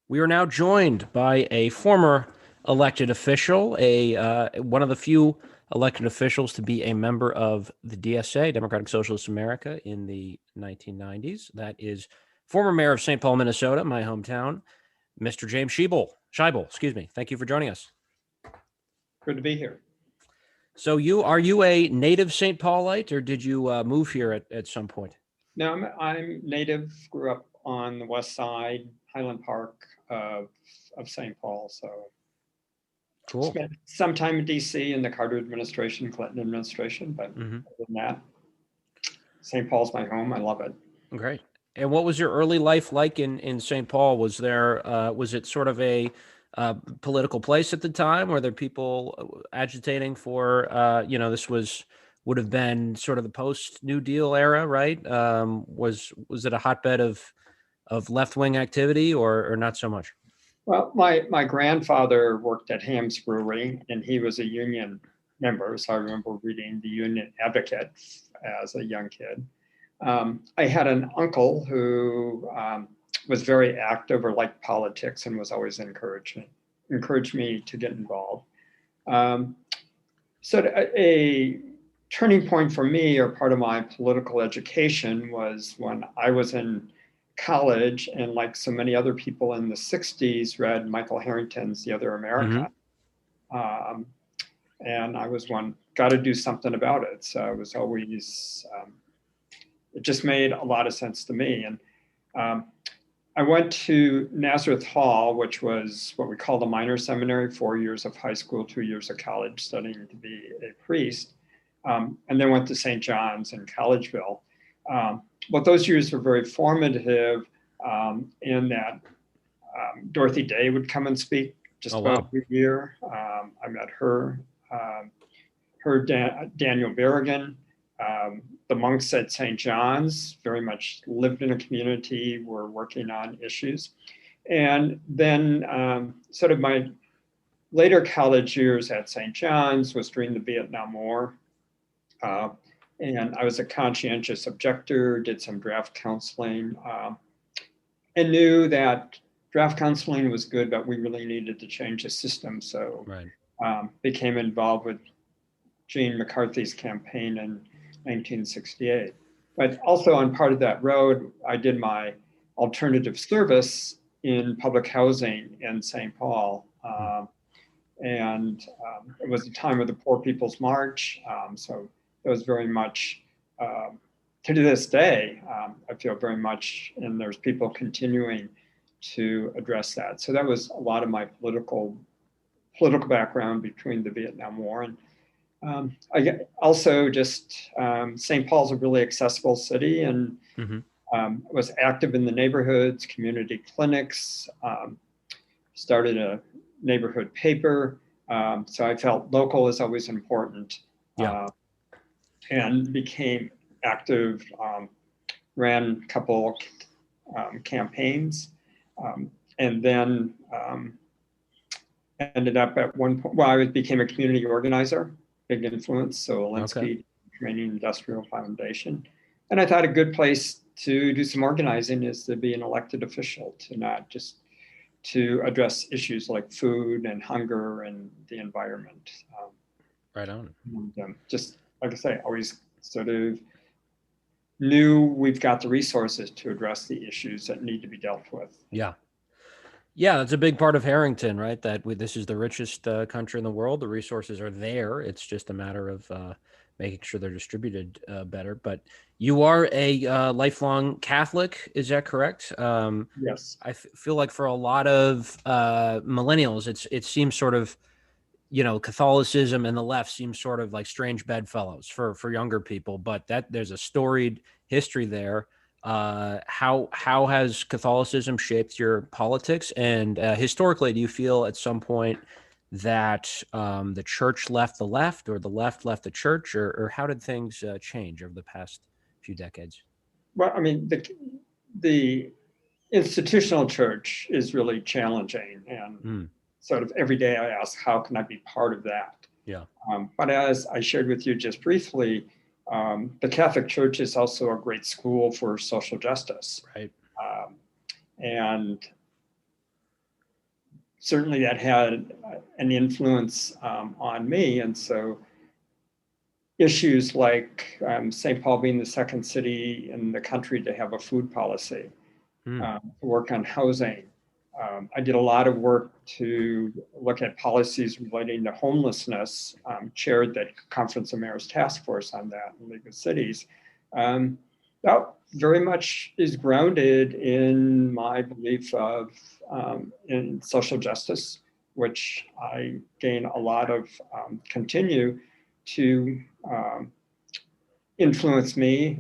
We are now joined by a former elected official, a one of the few elected officials to be a member of the DSA, Democratic Socialist America, in the 1990s. That is former mayor of St. Paul, Minnesota, my hometown, Mr. James Scheibel. Scheibel, excuse me. Thank you for joining us. Good to be here. So, are you a native St. Paulite, or did you move here at some point? No, I'm native. Grew up on the west side, Highland Park of St. Paul. So Cool. spent some time in D.C. in the Carter administration, Clinton administration, but Mm-hmm. other than that, St. Paul's my home. I love it. Great. And what was your early life like in St. Paul? Was it sort of a political place at the time? Were there people agitating for would have been sort of the post New Deal era, right? Was it a hotbed of left wing activity or not so much? Well, my grandfather worked at Ham's Brewery, and he was a union member. So I remember reading the Union Advocate as a young kid. I had an uncle who was very active or liked politics and was always encouraged me to get involved. Um, so a turning point for me, or part of my political education, was when I was in college and, like so many other people in the 60s, read Michael Harrington's The Other America. Um, and I was got to do something about it. So it was always, it just made a lot of sense to me. And I went to Nazareth Hall, which was what we call the minor seminary, 4 years of high school, 2 years of college, studying to be a priest, and then went to St. John's in Collegeville. But those years were very formative in that Dorothy Day would come and speak just about every year. I met her, Daniel Berrigan, the monks at St. John's, very much lived in a community, were working on issues. And then sort of my later college years at St. John's was during the Vietnam War. And I was a conscientious objector, did some draft counseling, and knew that draft counseling was good, but we really needed to change the system. So became involved with Gene McCarthy's campaign in 1968. But also on part of that road, I did my alternative service in public housing in St. Paul. And it was the time of the Poor People's March. So it was very much, to this day, I feel very much, and there's people continuing to address that. So that was a lot of my political background between the Vietnam War. And I also just, St. Paul's a really accessible city, and was active in the neighborhoods, community clinics, started a neighborhood paper. So I felt local is always important. And became active, ran a couple campaigns, and then ended up at one point, well, I became a community organizer, big influence, so Alinsky Training Industrial Foundation. And I thought a good place to do some organizing is to be an elected official, to not just to address issues like food and hunger and the environment. Right on. And, just like I say, always sort of knew we've got the resources to address the issues that need to be dealt with. Yeah, that's a big part of Harrington, right? That this is the richest country in the world. The resources are there. It's just a matter of making sure they're distributed better. But you are a lifelong Catholic, is that correct? Yes. I feel like for a lot of millennials, it seems sort of, Catholicism and the left seems sort of like strange bedfellows for younger people. But that there's a storied history there. How has Catholicism shaped your politics? And historically, do you feel at some point that the church left the left, or the left left the church, or how did things change over the past few decades? Well, I mean, the institutional church is really challenging, and sort of every day I ask, how can I be part of that? Yeah. But as I shared with you just briefly, the Catholic Church is also a great school for social justice. Right. And certainly that had an influence on me. And so issues like St. Paul being the second city in the country to have a food policy, to work on housing. I did a lot of work to look at policies relating to homelessness, chaired the Conference of Mayors Task Force on that in League of Cities. That very much is grounded in my belief of in social justice, which I gain a lot of, continue to influence me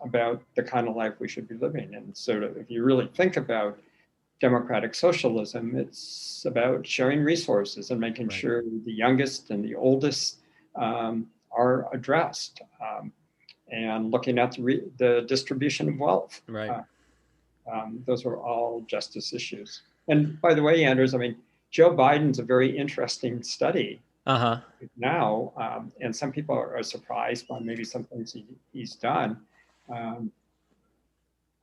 about the kind of life we should be living. And sort of, if you really think about democratic socialism, it's about sharing resources and making sure the youngest and the oldest are addressed, and looking at the distribution of wealth. Right. Those are all justice issues. And by the way, Anders, I mean, Joe Biden's a very interesting study now, and some people are surprised by maybe some things he's done.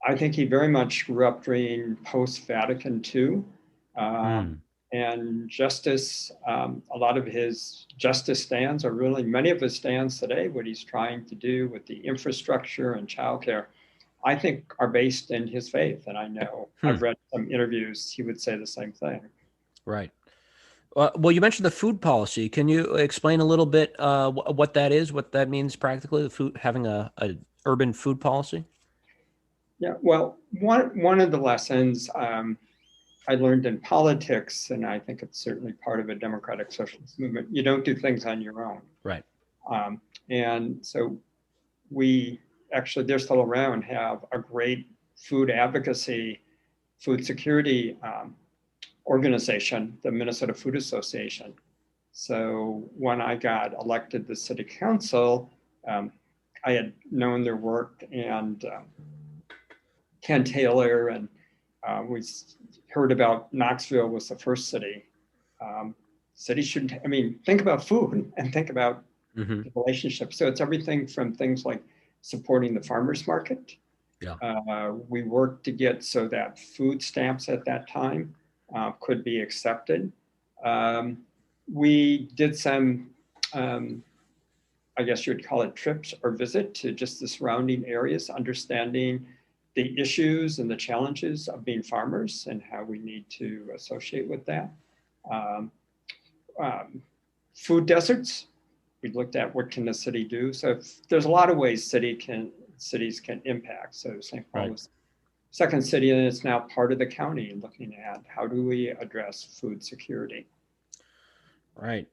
I think he very much grew up during post-Vatican II, and justice, a lot of his justice stands are really, many of his stands today, what he's trying to do with the infrastructure and childcare, I think are based in his faith. And I know I've read some interviews, he would say the same thing. Right. Well, you mentioned the food policy. Can you explain a little bit what that is, what that means practically, the food, having a urban food policy? Yeah, well, one of the lessons I learned in politics, and I think it's certainly part of a democratic socialist movement, you don't do things on your own. Right. And so we actually, they're still around, have a great food advocacy, food security organization, the Minnesota Food Association. So when I got elected to city council, I had known their work, and Ken Taylor, and we heard about Knoxville was the first city. Cities should, I mean, think about food and think about the relationship. So it's everything from things like supporting the farmers market. Yeah. We worked to get so that food stamps at that time could be accepted. We did some, I guess you would call it trips or visit to just the surrounding areas, understanding the issues and the challenges of being farmers and how we need to associate with that. Food deserts, we looked at what can the city do. So there's a lot of ways cities can impact. So St. Paul is second city, and it's now part of the county, looking at how do we address food security. Right.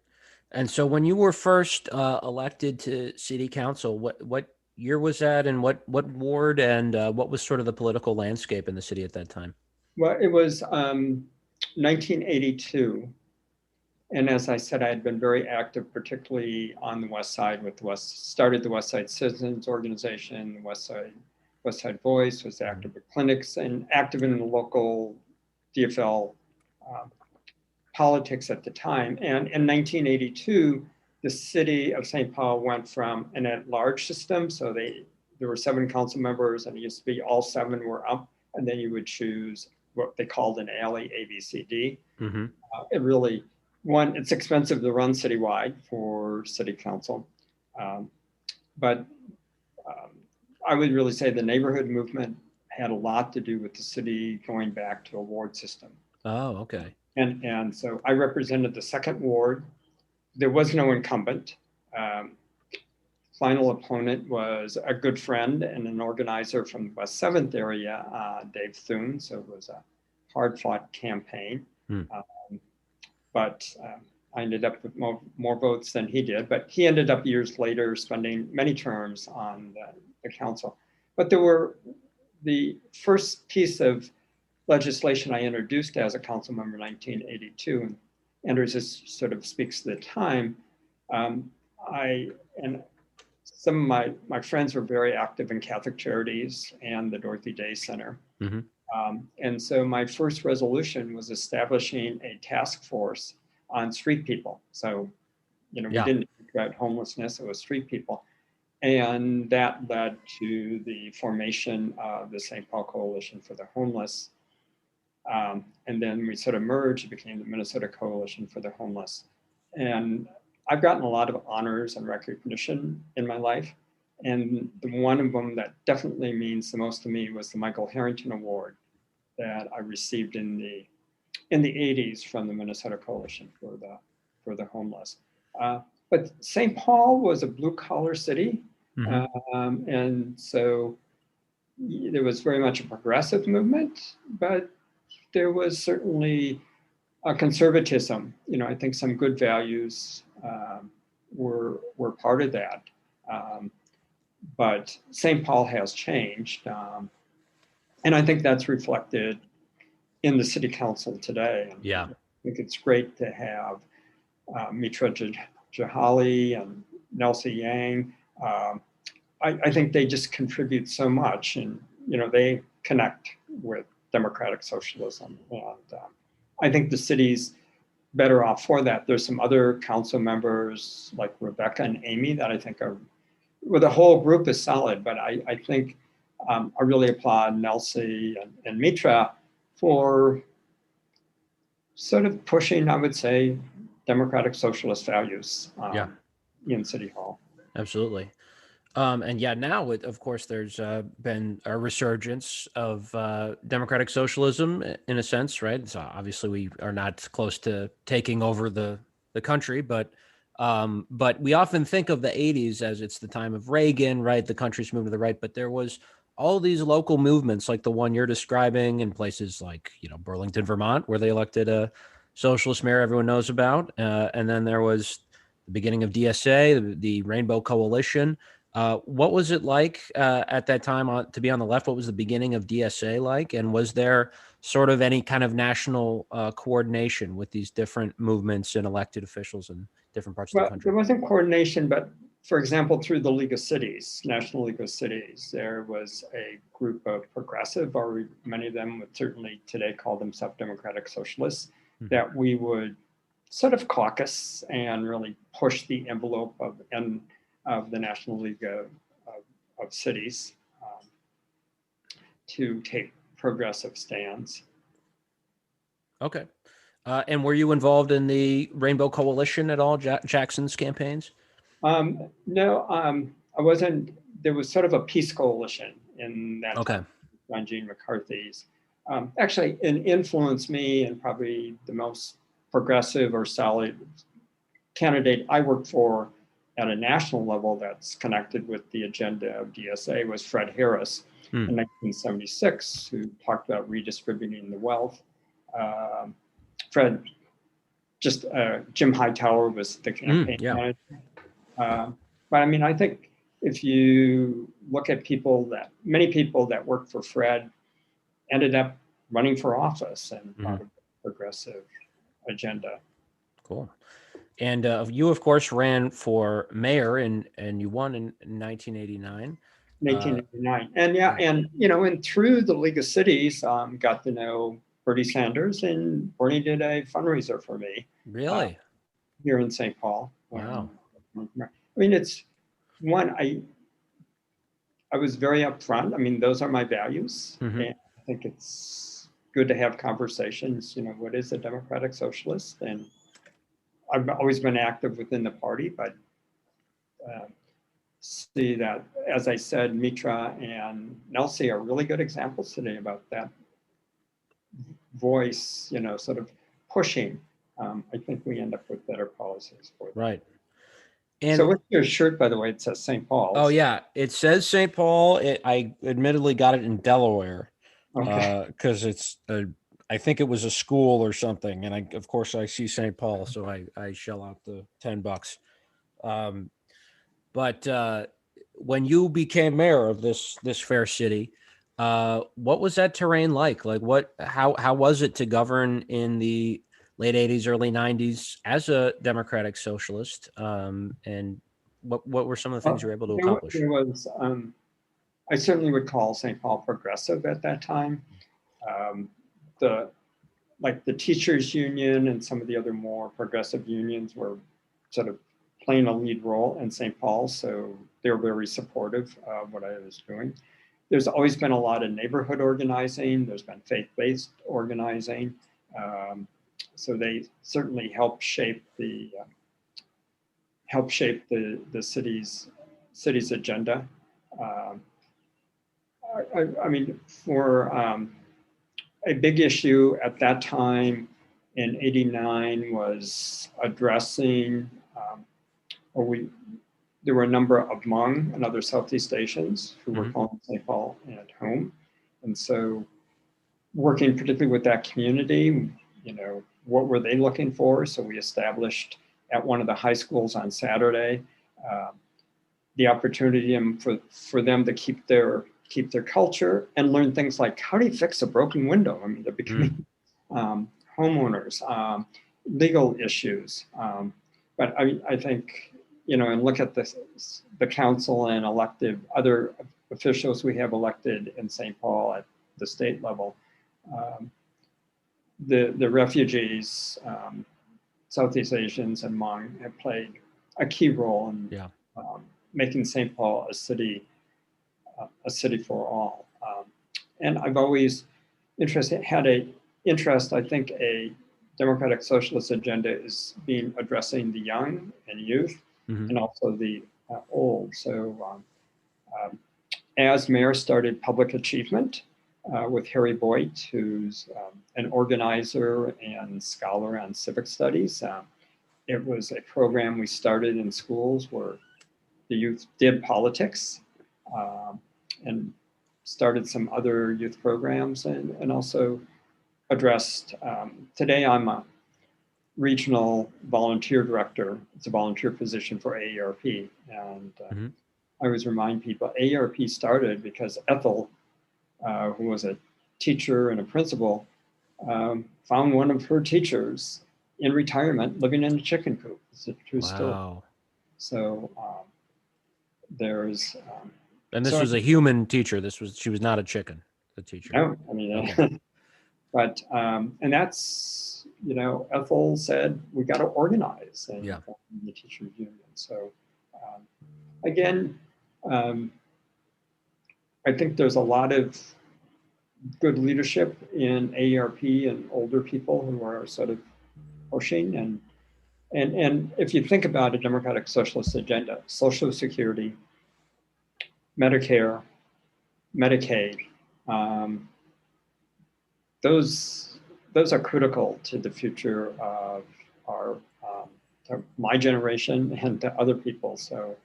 And so when you were first elected to city council, what year was that, and what ward, and what was sort of the political landscape in the city at that time? Well, it was 1982. And as I said, I had been very active, particularly on the West Side with started the West Side Citizens Organization, the West Side Voice, was active with clinics and active in the local DFL politics at the time. And in 1982, the city of St. Paul went from an at-large system. So there were 7 council members, and it used to be all 7 were up, and then you would choose what they called an alley, A, B, C, D. It really, it's expensive to run citywide for city council. But I would really say the neighborhood movement had a lot to do with the city going back to a ward system. Oh, okay. And so I represented the 2nd ward. There was no incumbent. Final opponent was a good friend and an organizer from the West 7th area, Dave Thune. So it was a hard-fought campaign. But I ended up with more votes than he did. But he ended up years later spending many terms on the council. But there were the first piece of legislation I introduced as a council member in 1982, and Anders just sort of speaks to the time. And some of my friends were very active in Catholic Charities and the Dorothy Day Center. And so my first resolution was establishing a task force on street people. So, we didn't talk about homelessness, it was street people. And that led to the formation of the St. Paul Coalition for the Homeless. And then we sort of merged, it became the Minnesota Coalition for the Homeless. And I've gotten a lot of honors and recognition in my life. And the one of them that definitely means the most to me was the Michael Harrington Award that I received in the 80s from the Minnesota Coalition for the Homeless. But St. Paul was a blue collar city. And so there was very much a progressive movement, but there was certainly a conservatism. I think some good values were part of that. But St. Paul has changed. And I think that's reflected in the city council today. And Yeah. I think it's great to have Mitra Jahali and Nelsie Yang. I think they just contribute so much, and they connect with democratic socialism. And I think the city's better off for that. There's some other council members like Rebecca and Amy that I think are, well, the whole group is solid, but I think I really applaud Nelsie and Mitra for sort of pushing, I would say, democratic socialist values in City Hall. Absolutely. And yeah, now, of course, there's been a resurgence of democratic socialism in a sense, right? So obviously we are not close to taking over the country, but we often think of the 80s as it's the time of Reagan, right? The country's moved to the right, but there was all these local movements like the one you're describing in places like, Burlington, Vermont, where they elected a socialist mayor everyone knows about. And then there was the beginning of DSA, the Rainbow Coalition. What was it like at that time to be on the left? What was the beginning of DSA like? And was there sort of any kind of national coordination with these different movements and elected officials in different parts of the country? There wasn't coordination, but for example, through the League of Cities, National League of Cities, there was a group of progressive, or many of them would certainly today call themselves democratic socialists, that we would sort of caucus and really push the envelope of the National League of Cities to take progressive stands. Okay. And were you involved in the Rainbow Coalition at all, Jackson's campaigns? No, I wasn't. There was sort of a peace coalition in that time, John Gene McCarthy's. Actually, it influenced me, and probably the most progressive or solid candidate I worked for at a national level that's connected with the agenda of DSA was Fred Harris in 1976, who talked about redistributing the wealth. Fred, Jim Hightower was the campaign manager. But I mean, I think if you look at many people that worked for Fred ended up running for office and part of the progressive agenda. Cool. And you, of course, ran for mayor and you won in 1989. 1989. And through the League of Cities, got to know Bernie Sanders, and Bernie did a fundraiser for me. Really? Here in St. Paul. Wow. I mean, it's one, I was very upfront. I mean, those are my values. And I think it's good to have conversations, what is a democratic socialist? And I've always been active within the party, but see that, as I said, Mitra and Nelsie are really good examples today about that voice, sort of pushing. I think we end up with better policies for that. Right. And so what's your shirt, by the way? It says St. Paul's. Oh, yeah. It says St. Paul. I admittedly got it in Delaware because it's I think it was a school or something. And of course, I see St. Paul, so I shell out the $10. But when you became mayor of this fair city, what was that terrain like? Like how was it to govern in the late 80s, early 90s as a democratic socialist? And what were some of the things you were able to accomplish? There was, I certainly would call St. Paul progressive at that time. The teachers union and some of the other more progressive unions were sort of playing a lead role in St. Paul. So they were very supportive of what I was doing. there's always been a lot of neighborhood organizing. There's been faith-based organizing. So they certainly help shape the city's agenda. I mean, for a big issue at that time in '89 was addressing, there were a number of Hmong and other Southeast Asians who were calling St. Paul at home. And so working particularly with that community, you know, what were they looking for? So we established at one of the high schools on Saturday, the opportunity for them to keep their culture and learn things like, how do you fix a broken window? I mean, they're becoming homeowners, legal issues. But I think, you know, and look at the council and other officials we have elected in St. Paul at the state level. The refugees, Southeast Asians and Hmong have played a key role in making St. Paul a city for all. And I've always had an interest, I think a democratic socialist agenda is addressing the young and youth and also the old. So as mayor, started public achievement with Harry Boyd, who's an organizer and scholar on civic studies. It was a program we started in schools where the youth did politics and started some other youth programs and also addressed, today I'm a regional volunteer director. It's a volunteer position for AARP. And I always remind people, AARP started because Ethel, who was a teacher and a principal, found one of her teachers in retirement living in a chicken coop. It's a true story. So there's... and this was a human teacher. She was not a chicken, the teacher. No, I mean, but, and that's, you know, Ethel said, we got to organize and the teachers union. So again, I think there's a lot of good leadership in AARP and older people who are sort of pushing. And if you think about a democratic socialist agenda, Social Security, Medicare, Medicaid, those are critical to the future of my generation and to other people. So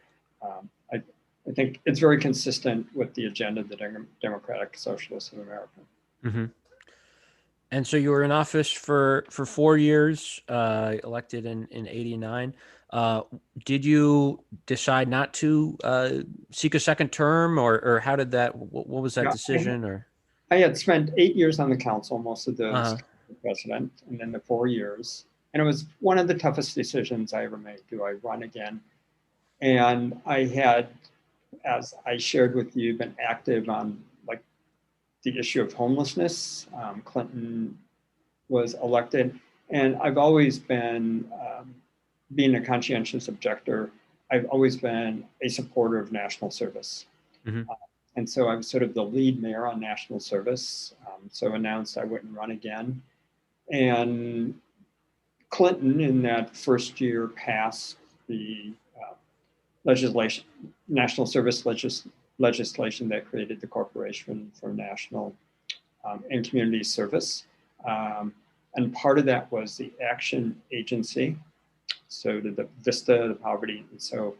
I think it's very consistent with the agenda of the Democratic Socialists of America. And so you were in office for 4 years, elected in '89. Did you decide not to seek a second term, or how did that? What was that decision? Or I had spent 8 years on the council, most of those president, and then the 4 years, and it was one of the toughest decisions I ever made. Do I run again? And I had, as I shared with you, been active on like the issue of homelessness. Clinton was elected, and I've always been, being a conscientious objector, I've always been a supporter of national service. And so I was sort of the lead mayor on national service, so announced I wouldn't run again. And Clinton in that first year passed the legislation, national service legislation that created the Corporation for National and Community Service. And part of that was the Action Agency. So did the VISTA, the poverty. And so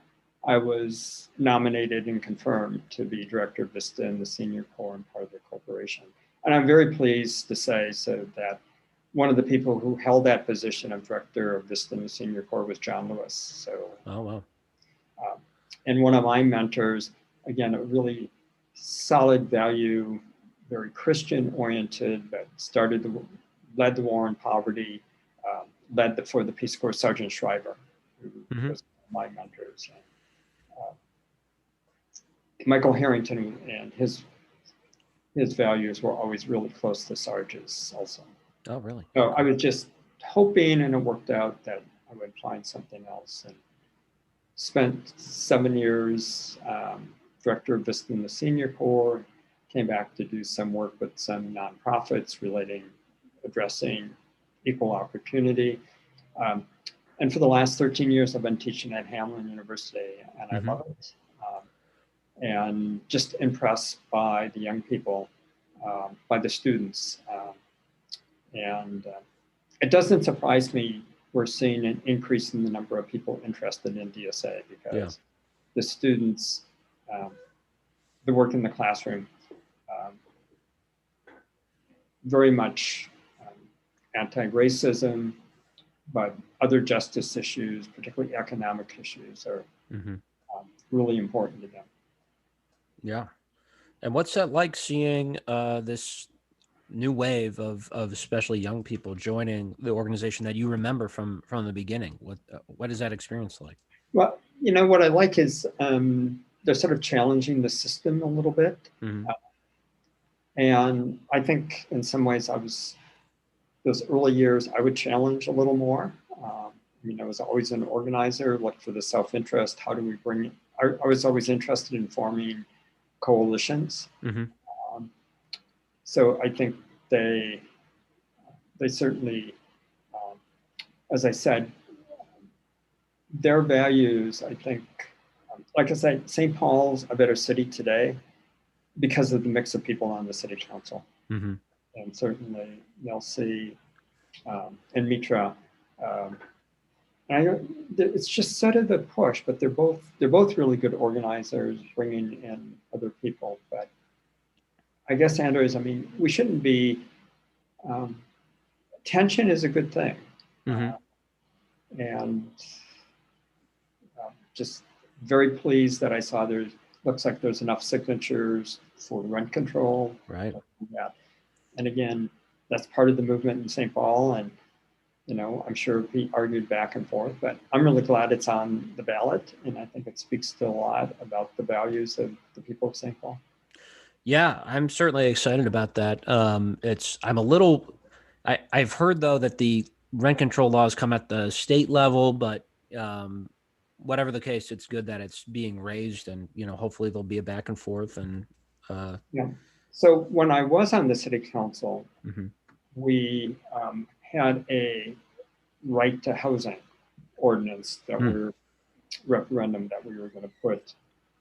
I was nominated and confirmed to be director of VISTA in the senior corps and part of the corporation. And I'm very pleased to say that one of the people who held that position of director of VISTA in the senior corps was John Lewis. So, oh, wow. And one of my mentors, again, a really solid value, very Christian oriented, but led the war on poverty, led for the Peace Corps, Sergeant Schreiber, who was one of my mentors. Michael Harrington and his values were always really close to Sarge's also. Oh, really? So I was just hoping, and it worked out, that I would find something else. And spent 7 years director of VISTA in the senior corps, came back to do some work with some nonprofits addressing equal opportunity. And for the last 13 years, I've been teaching at Hamline University, and I love it. And just impressed by the young people, by the students. And it doesn't surprise me we're seeing an increase in the number of people interested in DSA, because the students, the work in the classroom, very much anti-racism, but other justice issues, particularly economic issues, are really important to them. Yeah. And what's that like, seeing this new wave of especially young people joining the organization that you remember from the beginning? What is that experience like? Well, you know, what I like is they're sort of challenging the system a little bit. And I think in some ways those early years, I would challenge a little more. I was always an organizer, look for the self-interest. How do we bring, I was always interested in forming coalitions. So I think they certainly, as I said, their values, I think, like I said, St. Paul's a better city today because of the mix of people on the city council. And certainly Nelsie and Mitra. It's just sort of the push, but they're both really good organizers, bringing in other people. But I guess, Andrews, I mean, we shouldn't be, tension is a good thing. And just very pleased that I saw looks like there's enough signatures for rent control. Right. Yeah. And again, that's part of the movement in St. Paul. And, I'm sure we argued back and forth, but I'm really glad it's on the ballot. And I think it speaks to a lot about the values of the people of St. Paul. Yeah, I'm certainly excited about that. I've heard, though, that the rent control laws come at the state level, but whatever the case, it's good that it's being raised, and, hopefully there'll be a back and forth. And yeah. So when I was on the city council, we had a right to housing ordinance that referendum that we were going to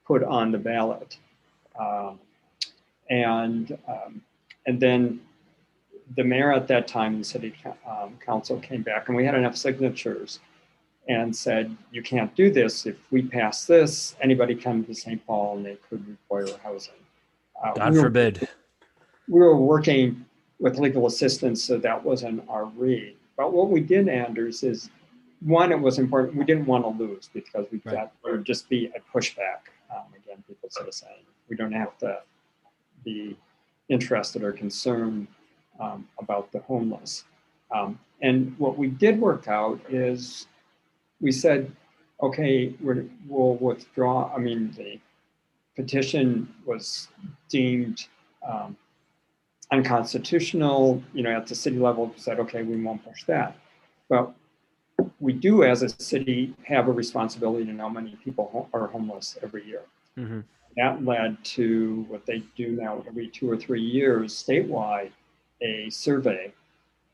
put on the ballot. And then the mayor at that time, the city council came back, and we had enough signatures and said, you can't do this. If we pass this, anybody come to St. Paul and they could require housing. God forbid. We were working with legal assistance, so that wasn't our read. But what we did, Anders, is, one, it was important. We didn't want to lose, because we thought there would just be a pushback. Again, people sort of saying, we don't have to be interested or concerned about the homeless. And what we did work out is, we said, okay, we'll withdraw. I mean, the petition was deemed unconstitutional, at the city level. Said, okay, we won't push that. But we do, as a city, have a responsibility to know how many people are homeless every year. That led to what they do now every 2 or 3 years statewide, a survey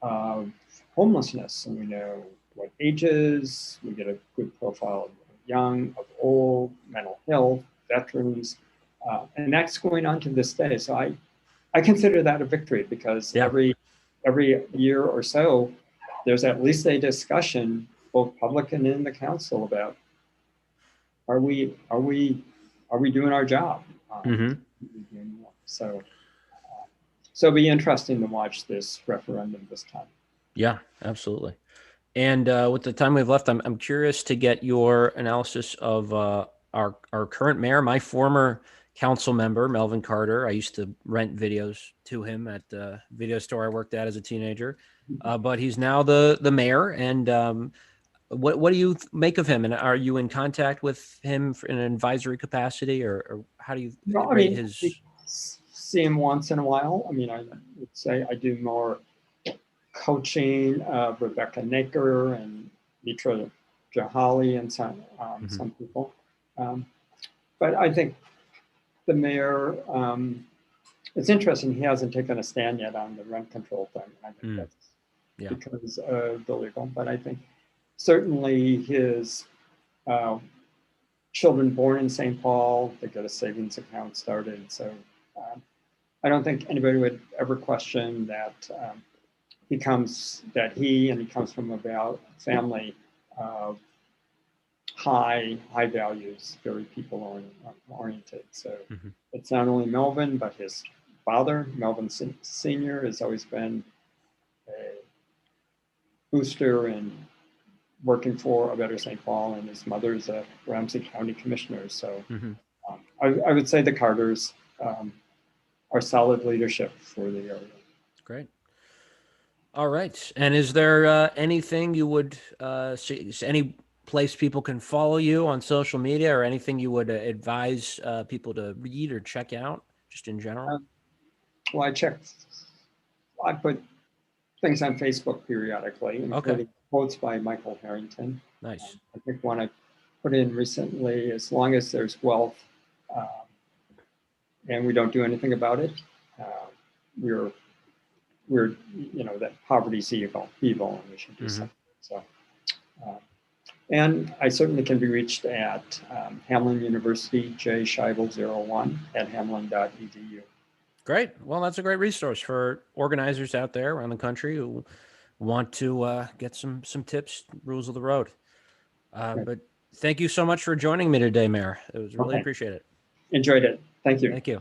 of homelessness. And we know what ages, we get a good profile of young, of old, mental health, veterans, and that's going on to this day. So I consider that a victory, because every year or so, there's at least a discussion, both public and in the council, about are we doing our job? So it'll be interesting to watch this referendum this time. Yeah, absolutely. And with the time we've left, I'm curious to get your analysis of our current mayor, my former council member, Melvin Carter. I used to rent videos to him at the video store I worked at as a teenager, but he's now the mayor. And what do you make of him? And are you in contact with him in an advisory capacity, or how do you rate his? See him once in a while. I mean, I would say I do more coaching of Rebecca Naker and Mitra Jahali and some people. But I think the mayor It's interesting, he hasn't taken a stand yet on the rent control thing. I think that's because of the legal, but I think certainly his children born in St. Paul, they get a savings account started. So I don't think anybody would ever question that he comes from a family of high values, very people oriented. So it's not only Melvin, but his father, Melvin Sr., has always been a booster and working for a better St. Paul, and his mother is a Ramsey County commissioner. So I would say the Carters are solid leadership for the area. Great. All right. And is there anything you would see, any place people can follow you on social media, or anything you would advise people to read or check out, just in general? Well, I put things on Facebook periodically, including quotes by Michael Harrington. Nice. I think one I put in recently, as long as there's wealth and we don't do anything about it, we're that poverty's evil, and we should do something. So, and I certainly can be reached at Hamline University, Scheibel01 at hamline.edu. Great. Well, that's a great resource for organizers out there around the country who want to get some tips, rules of the road. But thank you so much for joining me today, Mayor. It was really appreciate it. Enjoyed it. Thank you. Thank you.